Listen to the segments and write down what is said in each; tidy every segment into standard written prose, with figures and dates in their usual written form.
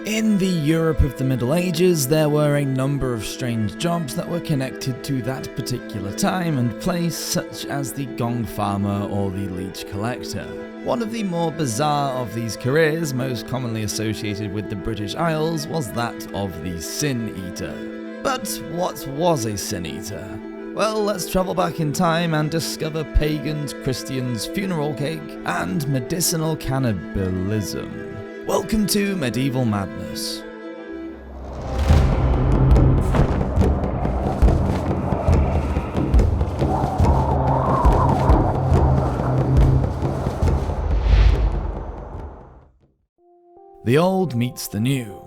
In the Europe of the Middle Ages, there were a number of strange jobs that were connected to that particular time and place, such as the gong farmer or the leech collector. One of the more bizarre of these careers, most commonly associated with the British Isles, was that of the sin eater. But what was a sin eater? Well, let's travel back in time and discover pagans, Christians, funeral cake, and medicinal cannibalism. Welcome to Medieval Madness. The old meets the new.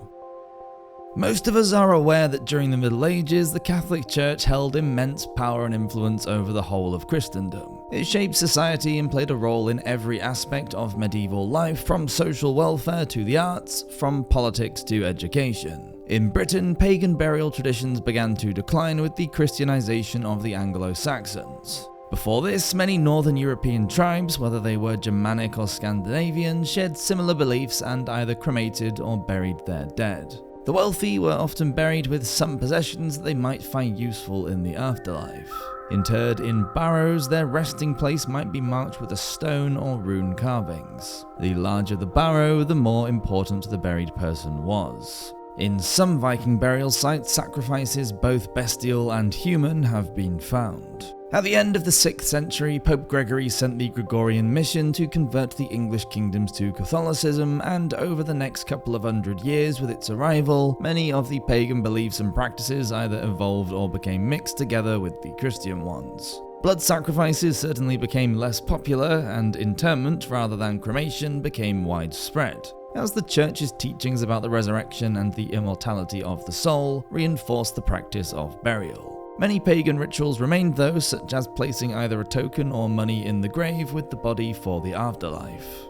Most of us are aware that during the Middle Ages, the Catholic Church held immense power and influence over the whole of Christendom. It shaped society and played a role in every aspect of medieval life, from social welfare to the arts, from politics to education. In Britain, pagan burial traditions began to decline with the Christianization of the Anglo-Saxons. Before this, many northern European tribes, whether they were Germanic or Scandinavian, shared similar beliefs and either cremated or buried their dead. The wealthy were often buried with some possessions that they might find useful in the afterlife. Interred in barrows, their resting place might be marked with a stone or rune carvings. The larger the barrow, the more important the buried person was. In some Viking burial sites, sacrifices, both bestial and human, have been found. At the end of the 6th century, Pope Gregory sent the Gregorian mission to convert the English kingdoms to Catholicism, and over the next couple of hundred years with its arrival, many of the pagan beliefs and practices either evolved or became mixed together with the Christian ones. Blood sacrifices certainly became less popular, and interment rather than cremation became widespread, as the Church's teachings about the resurrection and the immortality of the soul reinforced the practice of burial. Many pagan rituals remained though, such as placing either a token or money in the grave with the body for the afterlife.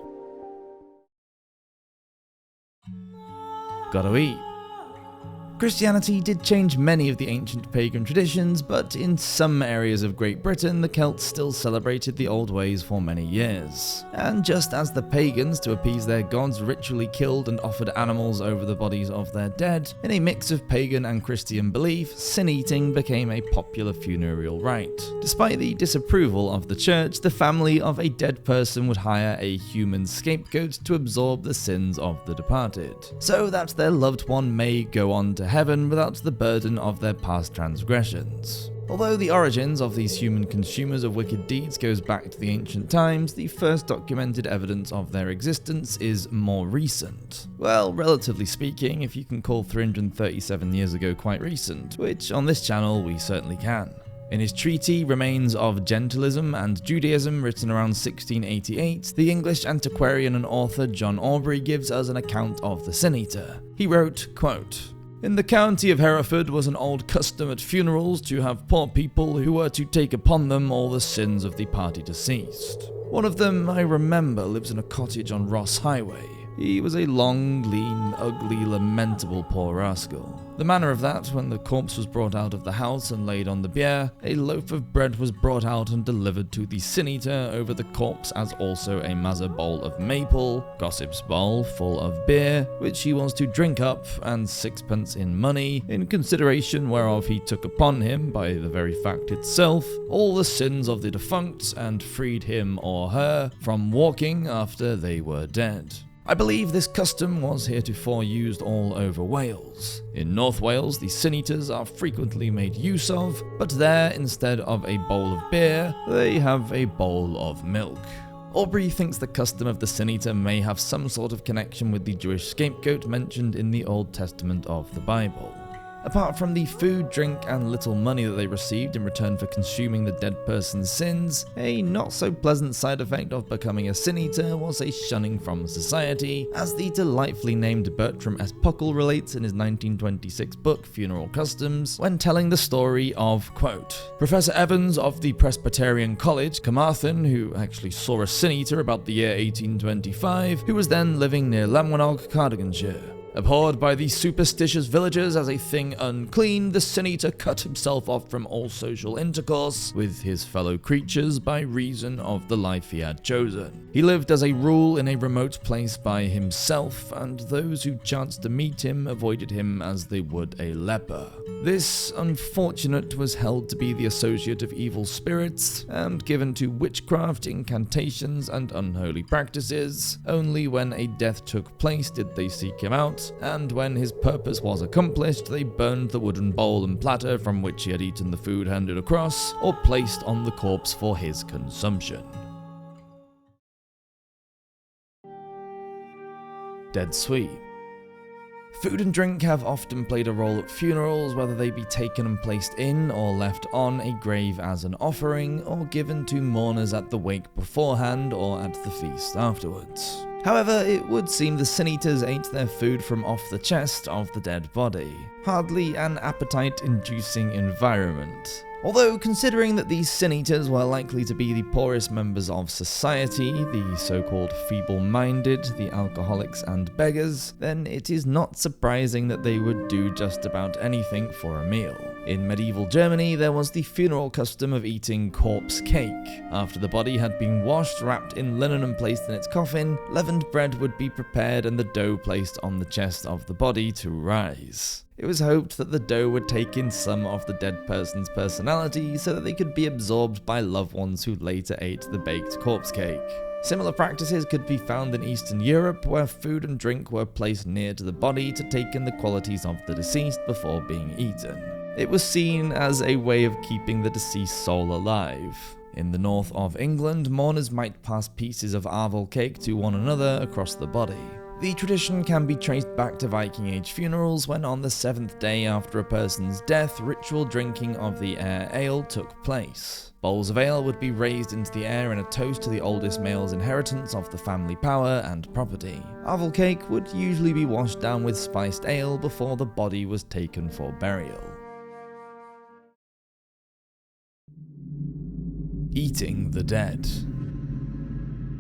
Gotta eat. Christianity did change many of the ancient pagan traditions, but in some areas of Great Britain, the Celts still celebrated the old ways for many years. And just as the pagans, to appease their gods, ritually killed and offered animals over the bodies of their dead, in a mix of pagan and Christian belief, sin-eating became a popular funereal rite. Despite the disapproval of the church, the family of a dead person would hire a human scapegoat to absorb the sins of the departed, so that their loved one may go on to heaven without the burden of their past transgressions. Although the origins of these human consumers of wicked deeds goes back to the ancient times, the first documented evidence of their existence is more recent. Well, relatively speaking, if you can call 337 years ago quite recent, which on this channel we certainly can. In his treatise Remains of Gentilism and Judaism, written around 1688, the English antiquarian and author John Aubrey gives us an account of the sin-eater. He wrote, quote, "In the county of Hereford was an old custom at funerals to have poor people who were to take upon them all the sins of the party deceased. One of them, I remember, lives in a cottage on Ross Highway. He was a long, lean, ugly, lamentable poor rascal. The manner of that, when the corpse was brought out of the house and laid on the bier, a loaf of bread was brought out and delivered to the sin-eater over the corpse, as also a mazer bowl of maple, gossip's bowl full of beer, which he was to drink up, and 6 in money, in consideration whereof he took upon him, by the very fact itself, all the sins of the defunct, and freed him or her from walking after they were dead. I believe this custom was heretofore used all over Wales. In North Wales, the sin-eaters are frequently made use of, but there, instead of a bowl of beer, they have a bowl of milk." Aubrey thinks the custom of the sin-eater may have some sort of connection with the Jewish scapegoat mentioned in the Old Testament of the Bible. Apart from the food, drink, and little money that they received in return for consuming the dead person's sins, a not-so-pleasant side effect of becoming a sin-eater was a shunning from society, as the delightfully named Bertram S. Puckle relates in his 1926 book, Funeral Customs, when telling the story of, quote, "Professor Evans of the Presbyterian College, Carmarthen, who actually saw a sin-eater about the year 1825, who was then living near Lamwanog, Cardiganshire. Abhorred by the superstitious villagers as a thing unclean, the Sin Eater cut himself off from all social intercourse with his fellow creatures by reason of the life he had chosen. He lived as a rule in a remote place by himself, and those who chanced to meet him avoided him as they would a leper. This unfortunate was held to be the associate of evil spirits, and given to witchcraft, incantations, and unholy practices. Only when a death took place did they seek him out, and when his purpose was accomplished, they burned the wooden bowl and platter from which he had eaten the food handed across, or placed on the corpse for his consumption. Dead sweet. Food and drink have often played a role at funerals, whether they be taken and placed in or left on a grave as an offering, or given to mourners at the wake beforehand or at the feast afterwards. However, it would seem the Sin Eaters ate their food from off the chest of the dead body. Hardly an appetite-inducing environment. Although, considering that these Sin Eaters were likely to be the poorest members of society, the so-called feeble-minded, the alcoholics and beggars, then it is not surprising that they would do just about anything for a meal. In medieval Germany, there was the funeral custom of eating corpse cake. After the body had been washed, wrapped in linen and placed in its coffin, leavened bread would be prepared and the dough placed on the chest of the body to rise. It was hoped that the dough would take in some of the dead person's personality so that they could be absorbed by loved ones who later ate the baked corpse cake. Similar practices could be found in Eastern Europe, where food and drink were placed near to the body to take in the qualities of the deceased before being eaten. It was seen as a way of keeping the deceased soul alive. In the north of England, mourners might pass pieces of arval cake to one another across the body. The tradition can be traced back to Viking Age funerals, when on the 7th day after a person's death, ritual drinking of the air ale took place. Bowls of ale would be raised into the air in a toast to the oldest male's inheritance of the family power and property. Arval cake would usually be washed down with spiced ale before the body was taken for burial. Eating the dead.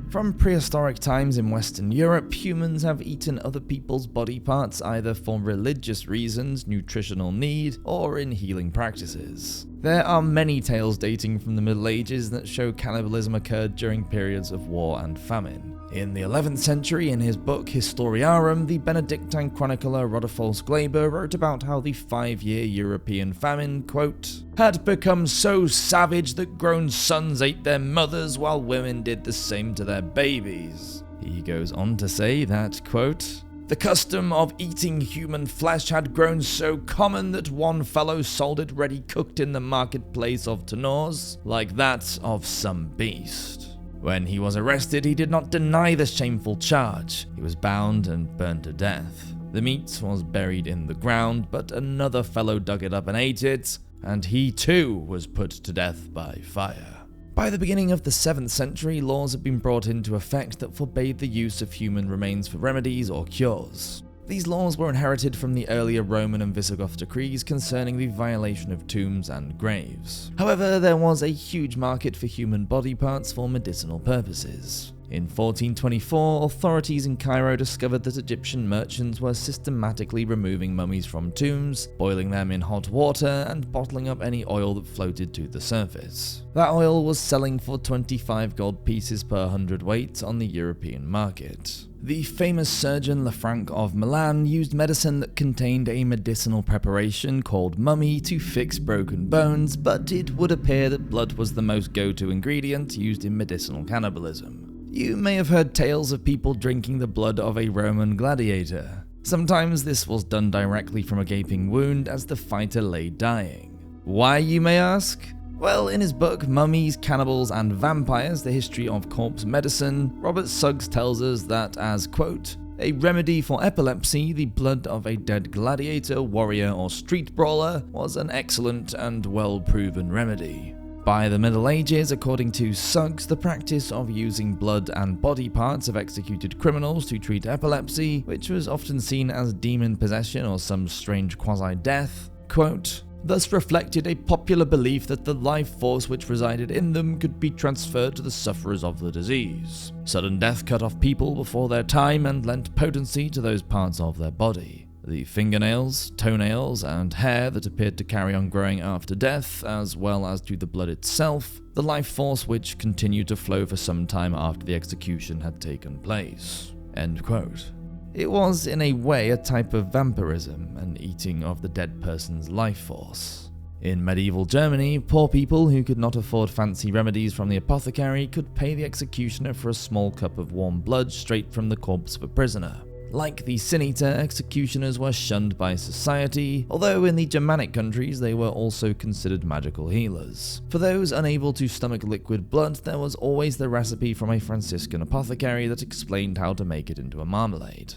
From prehistoric times in Western Europe, humans have eaten other people's body parts either for religious reasons, nutritional need, or in healing practices. There are many tales dating from the Middle Ages that show cannibalism occurred during periods of war and famine. In the 11th century, in his book Historiarum, the Benedictine chronicler Rodolphus Glaber wrote about how the 5-year European famine, quote, had become so savage that grown sons ate their mothers while women did the same to their babies. He goes on to say that, quote, the custom of eating human flesh had grown so common that one fellow sold it ready cooked in the marketplace of Tours, like that of some beast. When he was arrested, he did not deny the shameful charge. He was bound and burned to death. The meat was buried in the ground, but another fellow dug it up and ate it, and he too was put to death by fire. By the beginning of the 7th century, laws had been brought into effect that forbade the use of human remains for remedies or cures. These laws were inherited from the earlier Roman and Visigoth decrees concerning the violation of tombs and graves. However, there was a huge market for human body parts for medicinal purposes. In 1424, authorities in Cairo discovered that Egyptian merchants were systematically removing mummies from tombs, boiling them in hot water, and bottling up any oil that floated to the surface. That oil was selling for 25 gold pieces per hundredweight on the European market. The famous surgeon Lanfranc of Milan used medicine that contained a medicinal preparation called mummy to fix broken bones, but it would appear that blood was the most go-to ingredient used in medicinal cannibalism. You may have heard tales of people drinking the blood of a Roman gladiator. Sometimes this was done directly from a gaping wound as the fighter lay dying. Why, you may ask? Well, in his book Mummies, Cannibals and Vampires, The History of Corpse Medicine, Robert Suggs tells us that as, quote, a remedy for epilepsy, the blood of a dead gladiator, warrior or street brawler was an excellent and well-proven remedy. By the Middle Ages, according to Suggs, the practice of using blood and body parts of executed criminals to treat epilepsy, which was often seen as demon possession or some strange quasi-death, quote, thus reflected a popular belief that the life force which resided in them could be transferred to the sufferers of the disease. Sudden death cut off people before their time and lent potency to those parts of their body. The fingernails, toenails, and hair that appeared to carry on growing after death, as well as to the blood itself, the life force which continued to flow for some time after the execution had taken place." End quote. It was, in a way, a type of vampirism, an eating of the dead person's life force. In medieval Germany, poor people who could not afford fancy remedies from the apothecary could pay the executioner for a small cup of warm blood straight from the corpse of a prisoner. Like the Sin Eater, executioners were shunned by society, although in the Germanic countries they were also considered magical healers. For those unable to stomach liquid blood, there was always the recipe from a Franciscan apothecary that explained how to make it into a marmalade.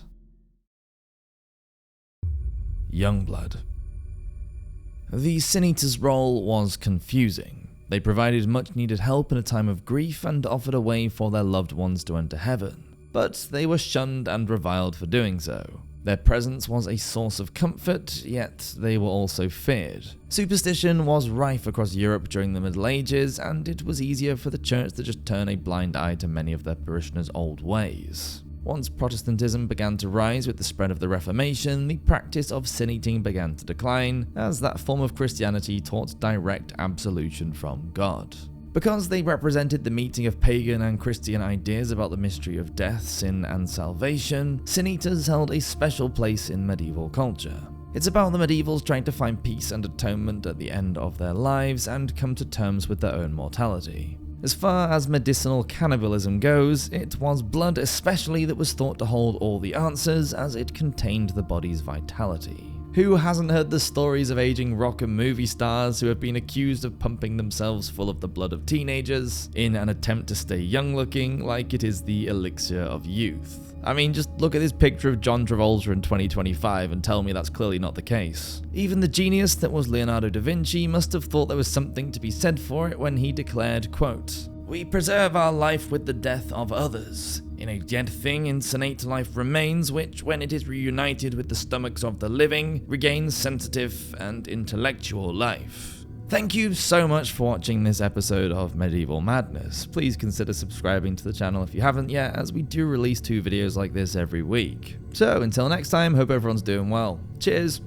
Yungblud. The Sin Eater's role was confusing. They provided much needed help in a time of grief and offered a way for their loved ones to enter heaven. But they were shunned and reviled for doing so. Their presence was a source of comfort, yet they were also feared. Superstition was rife across Europe during the Middle Ages, and it was easier for the church to just turn a blind eye to many of their parishioners' old ways. Once Protestantism began to rise with the spread of the Reformation, the practice of sin-eating began to decline, as that form of Christianity taught direct absolution from God. Because they represented the meeting of pagan and Christian ideas about the mystery of death, sin, and salvation, sin-eaters held a special place in medieval culture. It's about the medievals trying to find peace and atonement at the end of their lives and come to terms with their own mortality. As far as medicinal cannibalism goes, it was blood especially that was thought to hold all the answers, as it contained the body's vitality. Who hasn't heard the stories of aging rock and movie stars who have been accused of pumping themselves full of the blood of teenagers in an attempt to stay young looking like it is the elixir of youth? I mean, just look at this picture of John Travolta in 2025 and tell me that's clearly not the case. Even the genius that was Leonardo da Vinci must have thought there was something to be said for it when he declared, quote, "We preserve our life with the death of others. In a dead thing, insensate life remains, which, when it is reunited with the stomachs of the living, regains sensitive and intellectual life." Thank you so much for watching this episode of Medieval Madness. Please consider subscribing to the channel if you haven't yet, as we do release 2 videos like this every week. So until next time, hope everyone's doing well. Cheers!